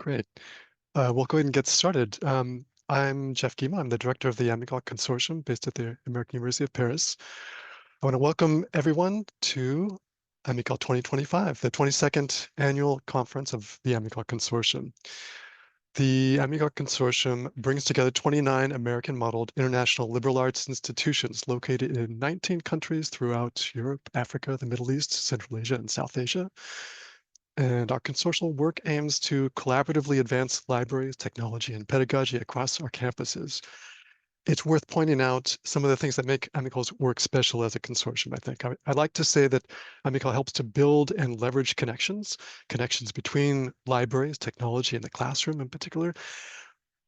Great. We'll go ahead and get started. I'm Jeff Gima. I'm the director of the AMICAL Consortium based at the American University of Paris. I want to welcome everyone to AMICAL 2025, the 22nd annual conference of the AMICAL Consortium. The AMICAL Consortium brings together 29 American-modeled international liberal arts institutions located in 19 countries throughout Europe, Africa, the Middle East, Central Asia, and South Asia. And our consortial work aims to collaboratively advance libraries, technology, and pedagogy across our campuses. It's worth pointing out some of the things that make AMICAL's work special as a consortium, I think. I like to say that AMICAL helps to build and leverage connections between libraries, technology, and the classroom in particular,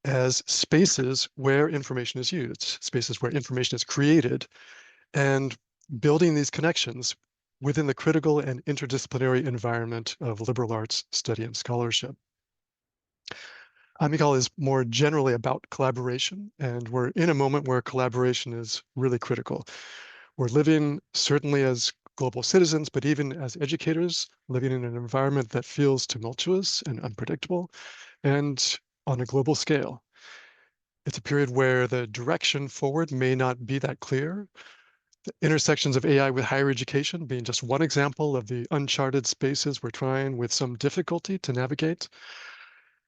as spaces where information is used, spaces where information is created, and building these connections within the critical and interdisciplinary environment of liberal arts study and scholarship. AMICAL is more generally about collaboration, and we're in a moment where collaboration is really critical. We're living certainly as global citizens, but even as educators, living in an environment that feels tumultuous and unpredictable, and on a global scale. It's a period where the direction forward may not be that clear. The intersections of AI with higher education being just one example of the uncharted spaces we're trying with some difficulty to navigate.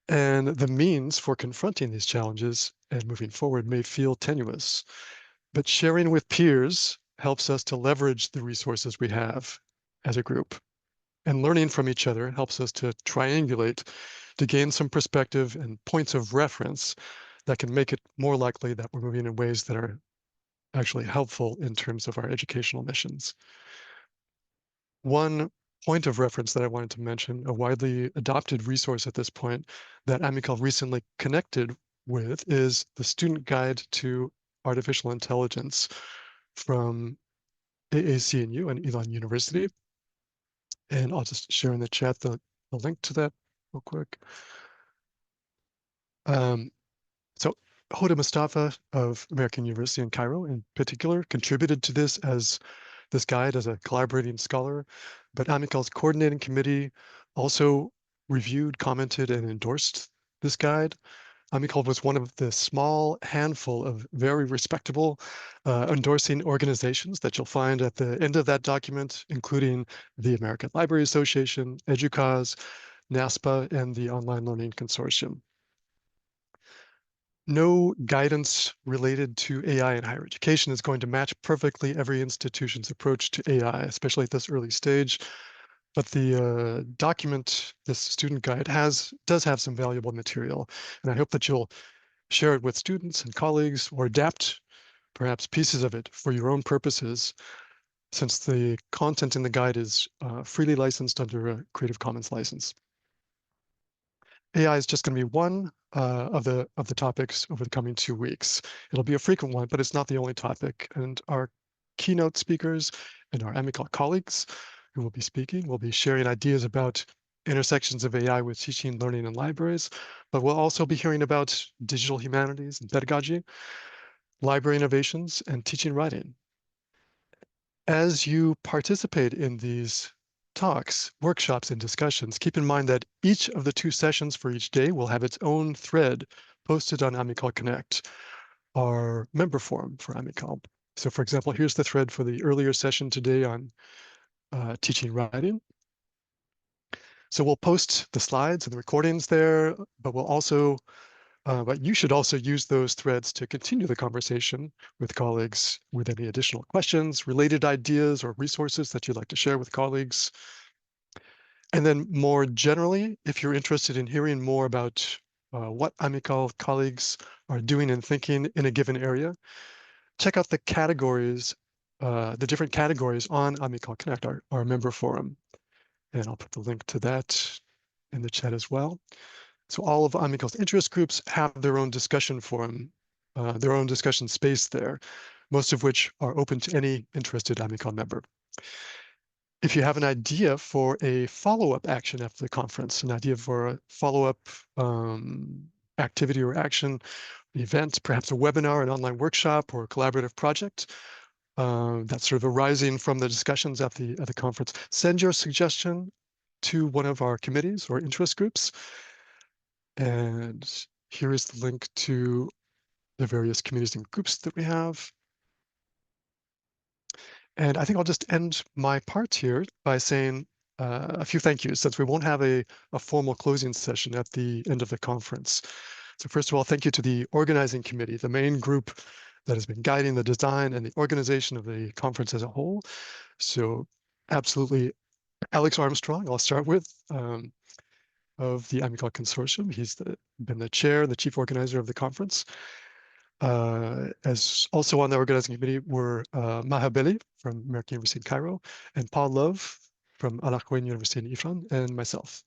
And the means for confronting these challenges and moving forward may feel tenuous. But sharing with peers helps us to leverage the resources we have as a group. And learning from each other helps us to triangulate, to gain some perspective and points of reference that can make it more likely that we're moving in ways that are actually helpful in terms of our educational missions. One point of reference that I wanted to mention, a widely adopted resource at this point that AMICAL recently connected with, is the Student Guide to Artificial Intelligence from AAC&U and Elon University. And I'll just share in the chat the link to that real quick. So Hoda Mustafa of American University in Cairo in particular contributed to this guide as a collaborating scholar, but AMICAL's coordinating committee also reviewed, commented, and endorsed this guide. AMICAL was one of the small handful of very respectable endorsing organizations that you'll find at the end of that document, including the American Library Association, EDUCAUSE, NASPA, and the Online Learning Consortium. No guidance related to AI in higher education is going to match perfectly every institution's approach to AI, especially at this early stage. But the document, this student guide, does have some valuable material, and I hope that you'll share it with students and colleagues or adapt perhaps pieces of it for your own purposes, since the content in the guide is freely licensed under a Creative Commons license. AI is just going to be one of the topics over the coming 2 weeks. It'll be a frequent one, but it's not the only topic. And our keynote speakers and our AMICAL colleagues who will be speaking will be sharing ideas about intersections of AI with teaching, learning, and libraries. But we'll also be hearing about digital humanities and pedagogy, library innovations, and teaching writing. As you participate in these talks, workshops, and discussions, keep in mind that each of the 2 sessions for each day will have its own thread posted on AMICAL Connect, our member forum for AMICAL. So for example, here's the thread for the earlier session today on teaching writing. So we'll post the slides and the recordings there, but but you should also use those threads to continue the conversation with colleagues with any additional questions, related ideas, or resources that you'd like to share with colleagues. And then more generally, if you're interested in hearing more about what AMICAL colleagues are doing and thinking in a given area, check out the categories, the different categories on AMICAL Connect, our member forum. And I'll put the link to that in the chat as well. So all of AMICAL's interest groups have their own discussion forum, their own discussion space there, most of which are open to any interested AMICAL member. If you have an idea for a follow-up action after the conference, an idea for a follow-up activity or action, event, perhaps a webinar, an online workshop, or a collaborative project that's sort of arising from the discussions at the conference, send your suggestion to one of our committees or interest groups. And here is the link to the various communities and groups that we have. And I think I'll just end my part here by saying a few thank yous, since we won't have a formal closing session at the end of the conference. So first of all, thank you to the organizing committee, the main group that has been guiding the design and the organization of the conference as a whole. So absolutely, Alex Armstrong, I'll start with, of the AMICAL Consortium. He's been the chair and the chief organizer of the conference. As also on the organizing committee were Maha Belli from American University in Cairo, and Paul Love from Al Akwain University in Ifran, and myself.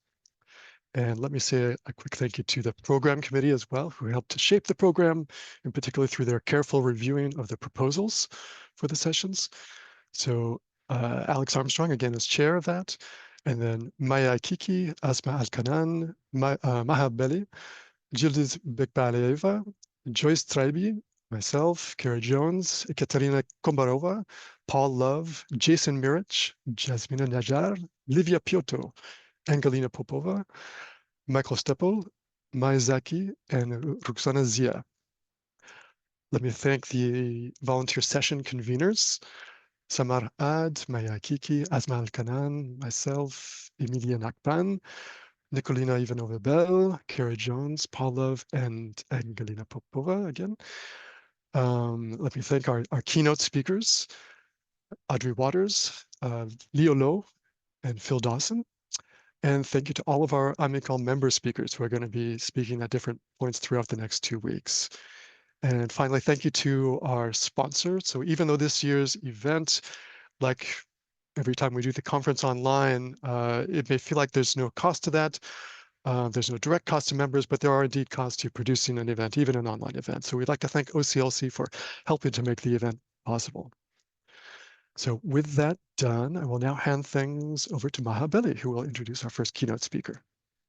And let me say a quick thank you to the program committee as well, who helped to shape the program, in particular through their careful reviewing of the proposals for the sessions. So Alex Armstrong, again, is chair of that. And then Maya Kiki, Asma Al-Kanan, Maha Belli, Gildiz Bekbalaeva, Joyce Treiby, myself, Kara Jones, Ekaterina Kombarova, Paul Love, Jason Mirich, Jasmina Najar, Livia Piotto, Angelina Popova, Michael Steppel, Maya Zaki, and Ruxana Zia. Let me thank the volunteer session conveners, Samar Ad, Maya Kiki, Asma Al-Kanan, myself, Emilia Nakpan, Nikolina Ivanova-Bell, Kara Jones, Paul Love, and Angelina Popova again. Let me thank our keynote speakers, Audrey Waters, Leo Lowe, and Phil Dawson. And thank you to all of our AMICAL member speakers who are going to be speaking at different points throughout the next 2 weeks. And finally, thank you to our sponsor. So even though this year's event, like every time we do the conference online, it may feel like there's no cost to that. There's no direct cost to members, but there are indeed costs to producing an event, even an online event. So we'd like to thank OCLC for helping to make the event possible. So with that done, I will now hand things over to Maha Belli, who will introduce our first keynote speaker.